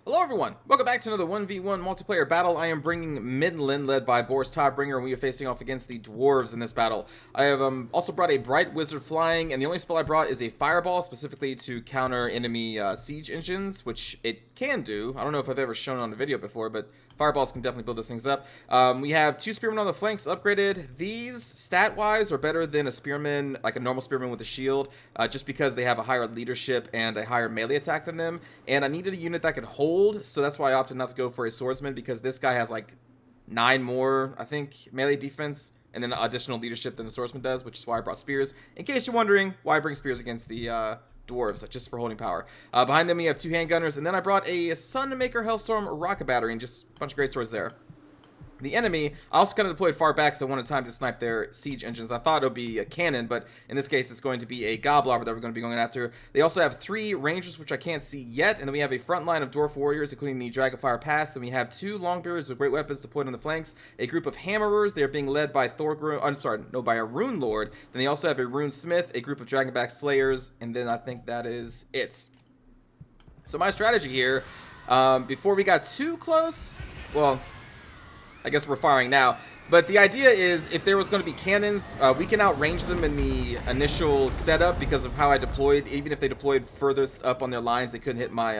Hello everyone, welcome back to another 1v1 multiplayer battle. I am bringing Middenland, led by Boris Todbringer, and we are facing off against the Dwarves in this battle. I have also brought a Bright Wizard flying, and the only spell I brought is a Fireball, specifically to counter enemy siege engines, which it can do. I don't know if I've ever shown it on a video before, but Fireballs can definitely build those things up. We have 2 Spearmen on the flanks upgraded. These, stat-wise, are better than a Spearman, like a normal Spearman with a shield, just because they have a higher leadership and a higher melee attack than them. And I needed a unit that could hold, so that's why I opted not to go for a Swordsman, because this guy has like 9 more, I think, melee defense, and then additional leadership than the Swordsman does, which is why I brought Spears. In case you're wondering why I bring Spears against the Dwarves, just for holding power. Behind them we have 2 handgunners, and then I brought a Sunmaker Hellstorm rocket battery, and just a bunch of great swords there. The enemy, I also kind of deployed far back because I wanted time to snipe their siege engines. I thought it would be a cannon, but in this case it's going to be a Goblobber that we're going to be going after. They also have 3 rangers, which I can't see yet, and then we have a front line of Dwarf warriors, including the Dragonfire Pass. Then we have 2 Longbeards with great weapons deployed on the flanks, a group of Hammerers. They are being led by by a Rune Lord. Then they also have a Rune Smith, a group of Dragonback Slayers, and then I think that is it. So my strategy here, before we got too close, well, I guess we're firing now. But the idea is, if there was going to be cannons, we can outrange them in the initial setup because of how I deployed. Even if they deployed furthest up on their lines, they couldn't hit my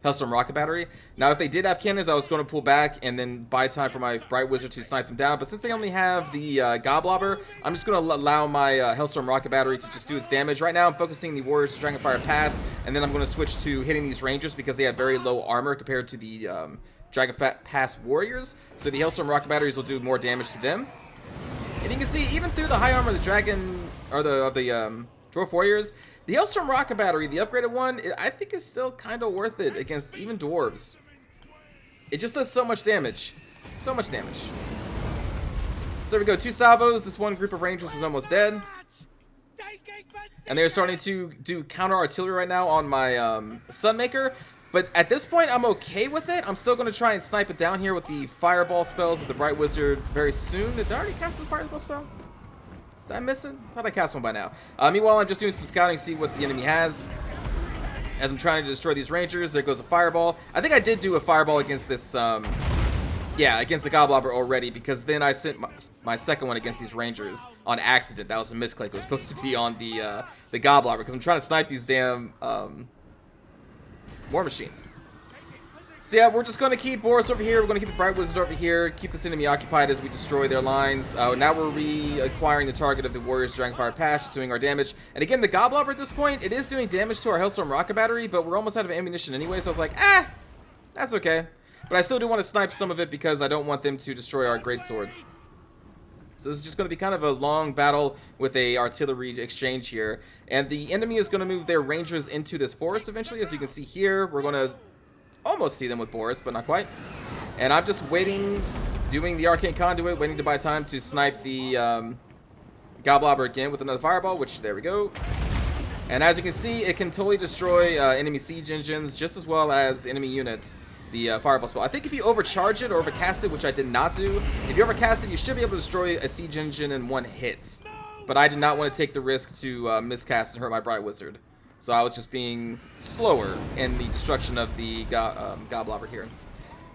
Hellstorm rocket battery. Now, if they did have cannons, I was going to pull back and then buy time for my Bright Wizard to snipe them down. But since they only have the Goblobber, I'm just going to allow my Hellstorm rocket battery to just do its damage. Right now, I'm focusing the Warriors to Dragonfire Pass, and then I'm going to switch to hitting these Rangers because they have very low armor compared to the Dragon Pass Warriors, so the Hellstorm rocket batteries will do more damage to them. And you can see, even through the high armor of the Dragon, or the Dwarf Warriors, the Hellstorm rocket battery, the upgraded one, I think is still kind of worth it against even Dwarves. It just does so much damage. So much damage. So there we go, 2 salvos. This one group of Rangers is almost dead. And they're starting to do counter artillery right now on my Sunmaker. But at this point, I'm okay with it. I'm still going to try and snipe it down here with the Fireball spells of the Bright Wizard very soon. Did I already cast the Fireball spell? Did I miss it? I thought I cast one by now. Meanwhile, I'm just doing some scouting to see what the enemy has. As I'm trying to destroy these Rangers, there goes a Fireball. I think I did do a Fireball against this, yeah, against the Goblobber already, because then I sent my second one against these Rangers on accident. That was a misclick. It was supposed to be on the Goblobber, because I'm trying to snipe these damn War Machines. So yeah, we're just going to keep Boris over here. We're going to keep the Bright Wizard over here. Keep this enemy occupied as we destroy their lines. Now we're reacquiring the target of the Warriors Dragonfire Pass, just doing our damage. And again, the Goblobber at this point, it is doing damage to our Hellstorm rocket battery, but we're almost out of ammunition anyway, so I was like, that's okay. But I still do want to snipe some of it because I don't want them to destroy our great swords. So this is just going to be kind of a long battle with a artillery exchange here. And the enemy is going to move their Rangers into this forest eventually. As you can see here, we're going to almost see them with Boris, but not quite. And I'm just waiting, doing the Arcane Conduit, waiting to buy time to snipe the Goblobber again with another Fireball, which, there we go. And as you can see, it can totally destroy enemy siege engines just as well as enemy units. The Fireball spell. I think if you overcharge it or overcast it, which I did not do, if you overcast it, you should be able to destroy a siege engine in 1 hit. But I did not want to take the risk to miscast and hurt my Bright Wizard. So I was just being slower in the destruction of the Goblobber here.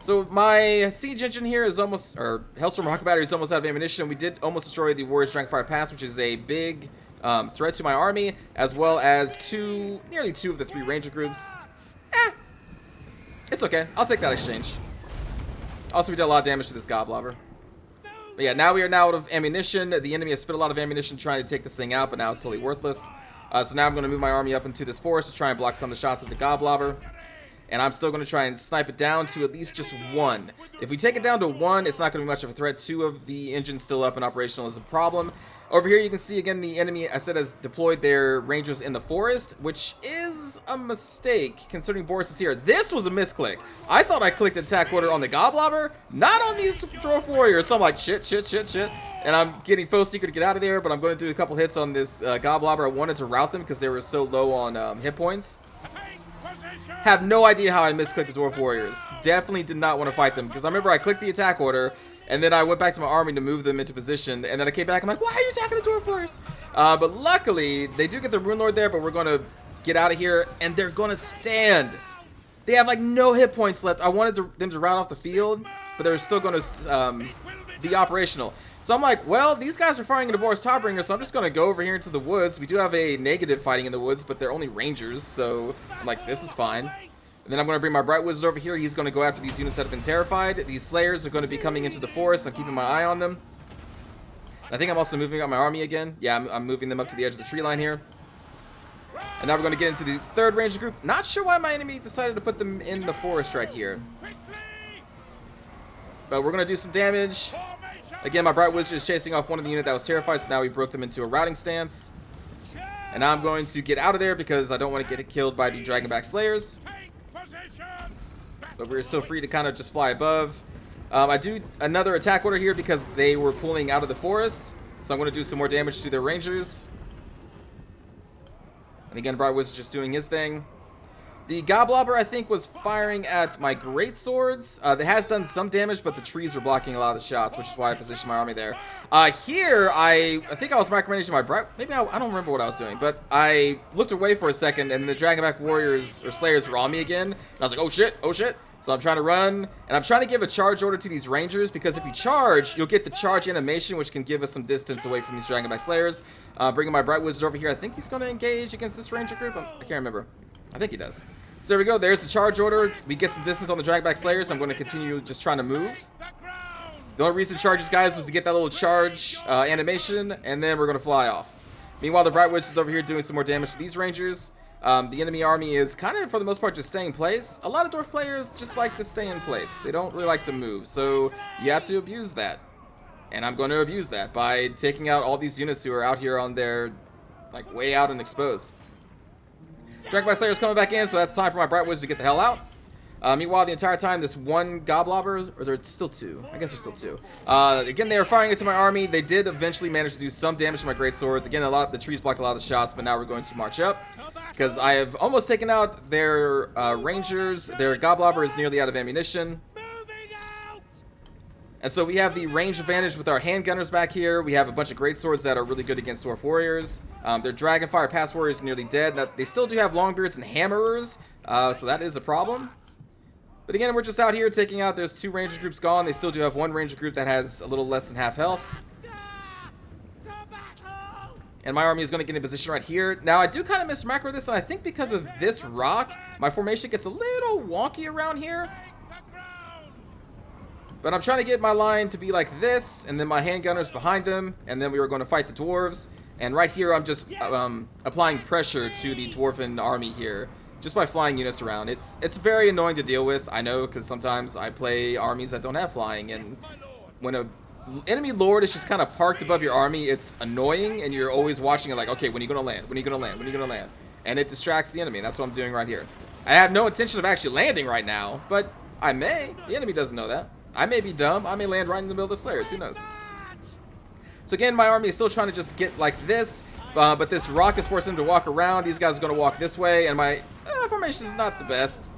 So my siege engine here is almost, or Hellstorm rocket battery is almost out of ammunition. We did almost destroy the Warriors Dragonfire Pass, which is a big threat to my army, as well as nearly 2 of the 3 Ranger groups. It's okay. I'll take that exchange. Also, we did a lot of damage to this Goblobber. But yeah, now we are out of ammunition. The enemy has spent a lot of ammunition trying to take this thing out, but now it's totally worthless. So now I'm going to move my army up into this forest to try and block some of the shots of the Goblobber. And I'm still going to try and snipe it down to at least just 1. If we take it down to 1, it's not going to be much of a threat. 2 of the engines still up and operational is a problem. Over here, you can see again the enemy, I said, has deployed their Rangers in the forest, which is a mistake considering Boris is here. This was a misclick. I thought I clicked attack order on the Goblobber, not on these Dwarf Warriors. So I'm like, shit. And I'm getting Foe Seeker to get out of there, but I'm going to do a couple hits on this Goblobber. I wanted to rout them because they were so low on hit points. Have no idea how I misclicked the Dwarf Warriors. Definitely did not want to fight them because I remember I clicked the attack order and then I went back to my army to move them into position, and then I came back, I'm like, why are you attacking the Dwarf Warriors? But luckily, they do get the Rune Lord there, but we're going to get out of here, and they're going to stand. They have like no hit points left. I wanted them to rout off the field, but they're still going to be operational. So I'm like, well, these guys are firing into Boris Todbringer, so I'm just going to go over here into the woods. We do have a negative fighting in the woods, but they're only rangers, so I'm like, this is fine. And then I'm going to bring my Bright Wizard over here. He's going to go after these units that have been terrified. These Slayers are going to be coming into the forest. I'm keeping my eye on them. I think I'm also moving up my army again. Yeah, I'm moving them up to the edge of the tree line here. And now we're going to get into the third ranger group. Not sure why my enemy decided to put them in the forest right here. But we're going to do some damage. Again, my Bright Wizard is chasing off one of the unit that was terrified, so now we broke them into a routing stance. And now I'm going to get out of there because I don't want to get killed by the Dragonback Slayers. But we're still free to kind of just fly above. I do another attack order here because they were pulling out of the forest. So I'm going to do some more damage to their rangers. And again, Bright Wizard just doing his thing. The Goblobber, I think, was firing at my great swords. That has done some damage, but the trees were blocking a lot of the shots, which is why I positioned my army there. Here, I think I was micromanaging my Bright. Maybe I don't remember what I was doing, but I looked away for a second, and the Dragonback Warriors or Slayers were on me again. And I was like, oh shit, oh shit. So I'm trying to run, and I'm trying to give a charge order to these Rangers, because if you charge, you'll get the charge animation, which can give us some distance away from these Dragonback Slayers. Bringing my Bright Wizard over here. I think he's going to engage against this Ranger group. I can't remember. I think he does. So there we go. There's the charge order. We get some distance on the Dragonback Slayers. I'm going to continue just trying to move. The only reason charges, guys, was to get that little charge animation, and then we're going to fly off. Meanwhile, the Bright Wizard is over here doing some more damage to these Rangers. The enemy army is kind of, for the most part, just staying in place. A lot of Dwarf players just like to stay in place. They don't really like to move, so you have to abuse that. And I'm going to abuse that by taking out all these units who are out here on their, like, way out and exposed. Dragonback Slayer's coming back in, so that's time for my Bright Wizard to get the hell out. Meanwhile, the entire time, this one Goblobber, or is there still two? I guess there's still two. Again, they were firing into my army. They did eventually manage to do some damage to my great swords. Again, the trees blocked a lot of the shots, but now we're going to march up because I have almost taken out their rangers. Their Goblobber is nearly out of ammunition. And so we have the range advantage with our handgunners back here. We have a bunch of great swords that are really good against Dwarf warriors. Their Dragonfire Pass warriors are nearly dead. Now, they still do have longbeards and hammerers, so that is a problem. But again, we're just out here taking out. There's two ranger groups gone. They still do have one ranger group that has a little less than half health. And my army is going to get in position right here. Now, I do kind of miss macro this, and I think because of this rock, my formation gets a little wonky around here. But I'm trying to get my line to be like this, and then my handgunners behind them, and then we were going to fight the dwarves. And right here, I'm just applying pressure to the dwarven army here, just by flying units around. It's very annoying to deal with, I know, because sometimes I play armies that don't have flying, and when a enemy lord is just kind of parked above your army, it's annoying, and you're always watching it like, okay, when are you going to land? When are you going to land? When are you going to land? And it distracts the enemy, and that's what I'm doing right here. I have no intention of actually landing right now, but I may. The enemy doesn't know that. I may be dumb. I may land right in the middle of the Slayers. Who knows? So again, my army is still trying to just get like this, but this rock is forcing them to walk around. These guys are going to walk this way, and my formation is not the best.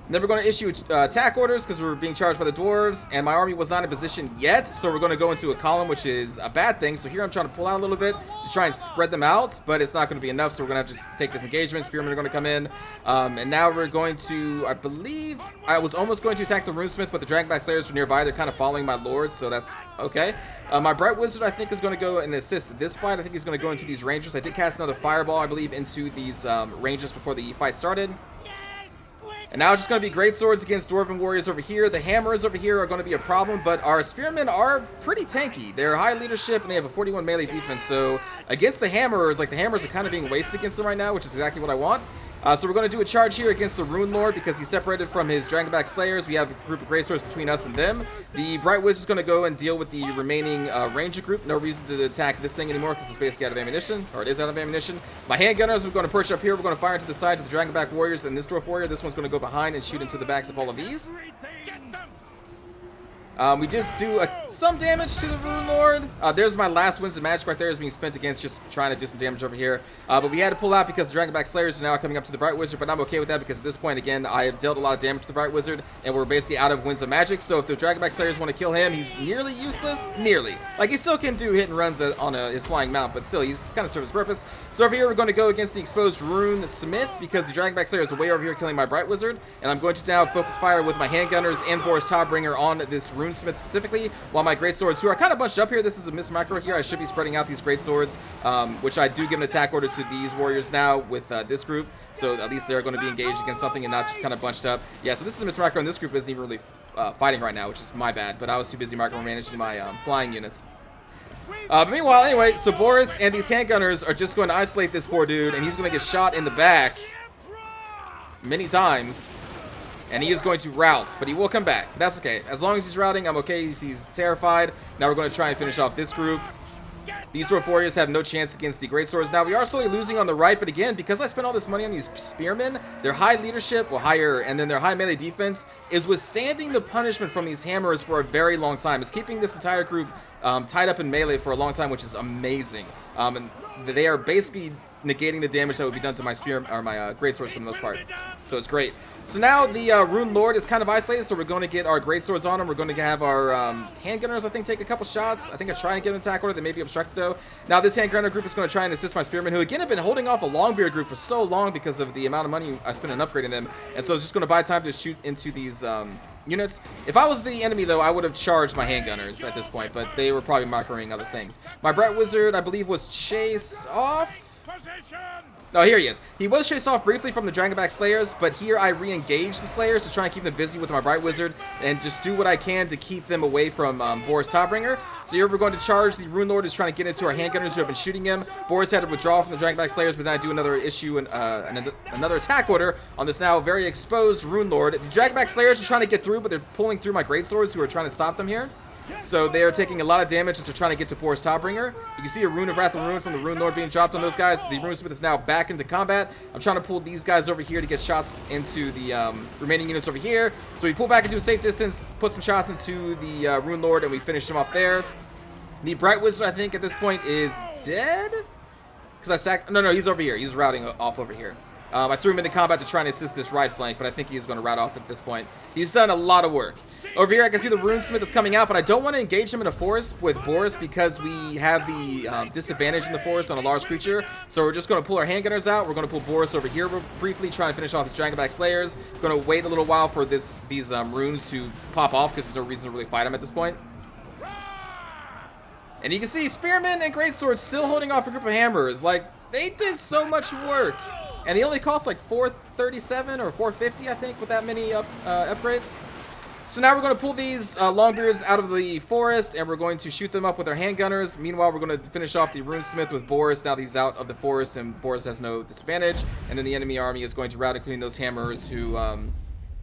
And then we're going to issue attack orders because we're being charged by the dwarves, and my army was not in position yet, so we're going to go into a column, which is a bad thing. So here I'm trying to pull out a little bit to try and spread them out, but it's not going to be enough, so we're going to have to just take this engagement. Spearmen are going to come in, and now we're going to, I believe, I was almost going to attack the Runesmith, but the Dragonback Slayers were nearby. They're kind of following my lords, so that's okay. My Bright Wizard, I think, is going to go and assist this fight. I think he's going to go into these rangers. I did cast another fireball, I believe, into these rangers before the fight started. And now it's just going to be great swords against dwarven warriors over here. The hammers over here are going to be a problem, but our spearmen are pretty tanky. They're high leadership, and they have a 41 melee defense. So against the hammers, like the hammers are kind of being wasted against them right now, which is exactly what I want. So we're going to do a charge here against the Rune Lord because he's separated from his Dragonback Slayers. We have a group of great swords between us and them. The Bright Wizard is going to go and deal with the remaining ranger group. No reason to attack this thing anymore because it's basically out of ammunition, or it is out of ammunition. My handgunners, we're going to perch up here. We're going to fire into the sides of the Dragonback Warriors and this Dwarf Warrior. This one's going to go behind and shoot into the backs of all of these. We just do some damage to the Rune Lord. There's my last Winston magic right there is being spent against just trying to do some damage over here. But we had to pull out because the Dragonback Slayers are now coming up to the Bright Wizard, but I'm okay with that because at this point, again, I have dealt a lot of damage to the Bright Wizard, and we're basically out of Winds of Magic, so if the Dragonback Slayers want to kill him, he's nearly useless. Nearly. Like, he still can do hit and runs on his flying mount, but still, he's kind of serves his purpose. So over here, we're going to go against the exposed Rune Smith because the Dragonback Slayers are way over here killing my Bright Wizard, and I'm going to now focus fire with my handgunners and Boris Todbringer on this Rune Smith specifically, while my great swords, who are kind of bunched up here. This is a miss macro here. I should be spreading out these great swords, which I do give an attack order to these warriors now with this group, so at least they're going to be engaged against something and not just kind of bunched up. Yeah, so this is a miss macro, and this group isn't even really fighting right now, which is my bad, but I was too busy micromanaging my flying units. But meanwhile, anyway, so Boris and these handgunners are just going to isolate this poor dude, and he's going to get shot in the back many times. And he is going to rout, but he will come back. That's okay. As long as he's routing, I'm okay. He's terrified. Now we're going to try and finish off this group. These Dwarf Warriors have no chance against the Great Swords. Now, we are slowly losing on the right, but again, because I spent all this money on these Spearmen, their high leadership, well, higher, and then their high melee defense is withstanding the punishment from these hammers for a very long time. It's keeping this entire group tied up in melee for a long time, which is amazing. And they are basically negating the damage that would be done to my spear or my great swords for the most part. So it's great. So now the Rune Lord is kind of isolated, so we're going to get our great swords on him. We're going to have our handgunners, I think, take a couple shots. I think I try and get an attack order. They may be obstructed though. Now this handgunner group is going to try and assist my spearmen, who again have been holding off a Longbeard group for so long because of the amount of money I spent on upgrading them, and so it's just going to buy time to shoot into these units. If I was the enemy though, I would have charged my handgunners at this point, but they were probably microing other things. My Bright Wizard, I believe, was chased off. Oh, here he is. He was chased off briefly from the Dragonback Slayers, but here I re-engage the Slayers to try and keep them busy with my Bright Wizard and just do what I can to keep them away from Boris Todbringer. So here we're going to charge. The Rune Lord is trying to get into our handgunners who have been shooting him. Boris had to withdraw from the Dragonback Slayers, but then I do another issue and another attack order on this now very exposed Rune Lord. The Dragonback Slayers are trying to get through, but they're pulling through my Greatswords who are trying to stop them here. So they are taking a lot of damage as they're trying to get to Boris Todbringer. You can see a Rune of Wrath and Ruin from the Rune Lord being dropped on those guys. The Rune Smith is now back into combat. I'm trying to pull these guys over here to get shots into the remaining units over here. So we pull back into a safe distance, put some shots into the Rune Lord, and we finish him off there. The Bright Wizard, I think, at this point is dead. Because I sacked... No, he's over here. He's routing off over here. I threw him into combat to try and assist this right flank, but I think he's going to rout off at this point. He's done a lot of work. Over here, I can see the Rune Smith is coming out, but I don't want to engage him in a forest with Boris because we have the disadvantage in the forest on a large creature. So we're just going to pull our handgunners out. We're going to pull Boris over here briefly, try and finish off the Dragonback Slayers. Going to wait a little while for these runes to pop off because there's no reason to really fight him at this point. And you can see Spearmen and Greatswords still holding off a group of hammers. Like, they did so much work. And they only cost like 437 or 450, I think, with that many upgrades. So now we're going to pull these Longbeards out of the forest, and we're going to shoot them up with our handgunners. Meanwhile, we're going to finish off the Rune Smith with Boris. Now that he's out of the forest, and Boris has no disadvantage. And then the enemy army is going to rout, including those hammers who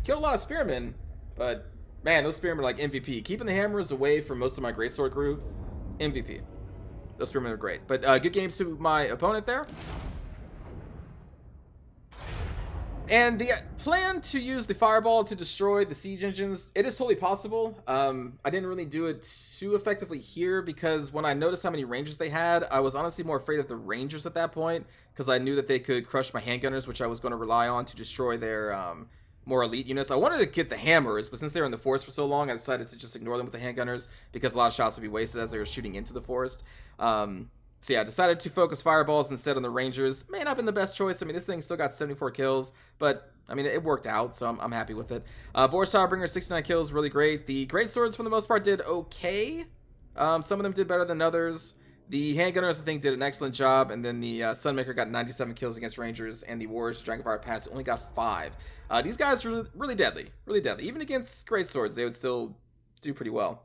killed a lot of spearmen. But, man, those spearmen are like MVP. Keeping the hammers away from most of my greatsword crew, MVP. Those spearmen are great. But good games to my opponent there. And the plan to use the fireball to destroy the siege engines, it is totally possible. I didn't really do it too effectively here because when I noticed how many rangers they had, I was honestly more afraid of the rangers at that point because I knew that they could crush my handgunners, which I was going to rely on to destroy their more elite units. I wanted to get the hammers, but since they were in the forest for so long, I decided to just ignore them with the handgunners because a lot of shots would be wasted as they were shooting into the forest. So yeah, I decided to focus fireballs instead on the rangers. May not have been the best choice. I mean, this thing still got 74 kills, but I mean, it worked out, so I'm happy with it. Boris Todbringer, 69 kills, really great. The great swords, for the most part, did okay. Some of them did better than others. The handgunners, I think, did an excellent job, and then the Sunmaker got 97 kills against rangers, and the Warriors Dragonfire Pass only got 5. These guys are really deadly, really deadly. Even against great swords, they would still do pretty well.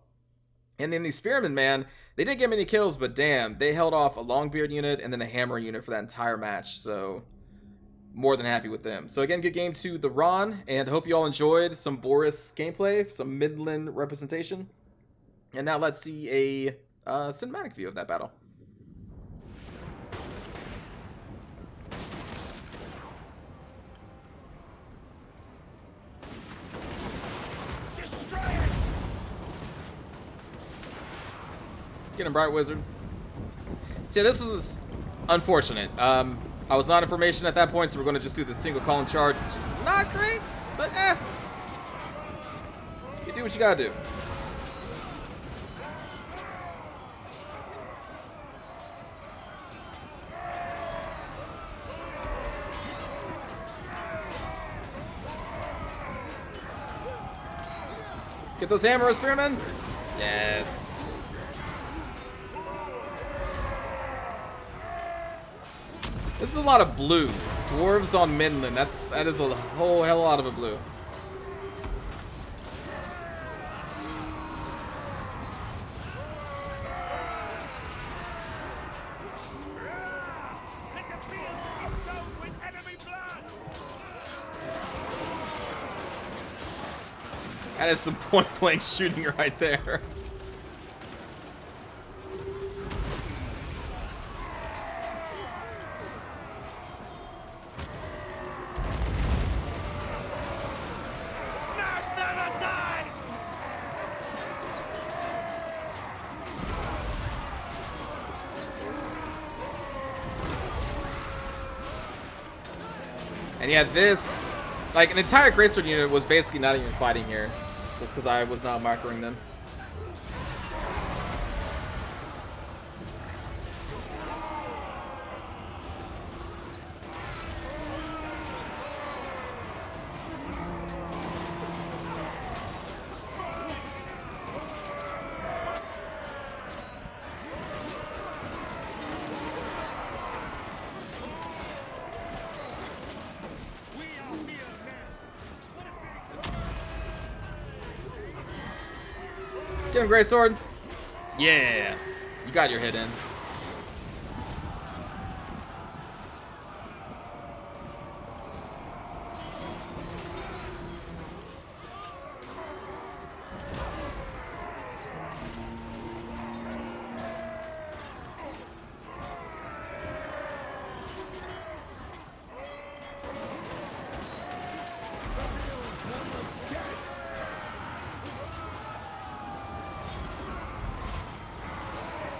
And then the Spearmen, man, they didn't get many kills, but damn, they held off a Longbeard unit and then a Hammer unit for that entire match. So, more than happy with them. So again, good game to the Ron, and hope you all enjoyed some Boris gameplay, some Middenland representation. And now let's see a cinematic view of that battle. Get him, Bright Wizard. See, this was unfortunate. I was not information at that point, so we're going to just do the single column charge, which is not great, but you do what you gotta do. Get those hammer spearmen. Yes. This is a lot of blue. Dwarves on Middenland. That is a whole hell lot of a blue. That is some point-blank shooting right there. And yeah, this, like, an entire greatsword unit was basically not even fighting here. Just because I was not markering them. Get him, Greatsword. Yeah. You got your hit in.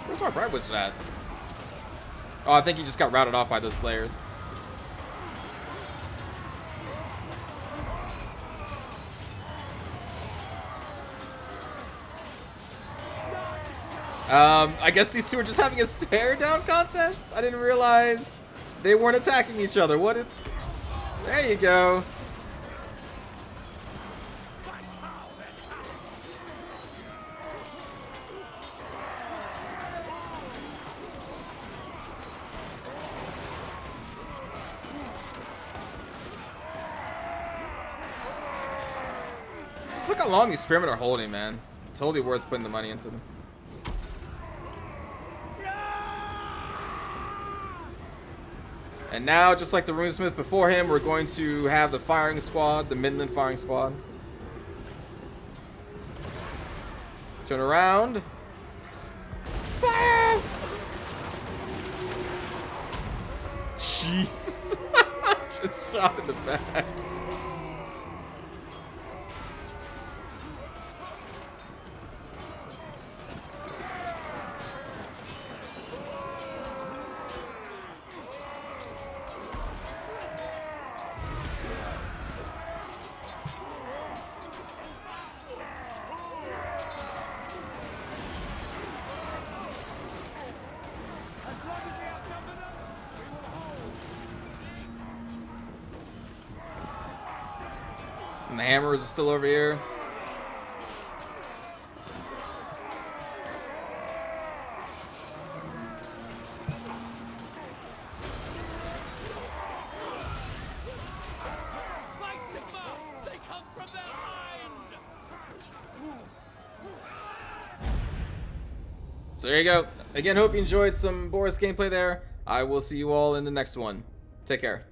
Where's our Bright Wizard at? Oh, I think he just got routed off by those Slayers. I guess these two are just having a stare down contest? I didn't realize they weren't attacking each other. What did... There you go. Just look how long these spearmen are holding, man. It's totally worth putting the money into them. And now, just like the runesmith before him, we're going to have the firing squad, the Middenland firing squad. Turn around. Fire! Jesus. Just shot in the back. And the hammers are still over here. So there you go. Again, hope you enjoyed some Boris gameplay there. I will see you all in the next one. Take care.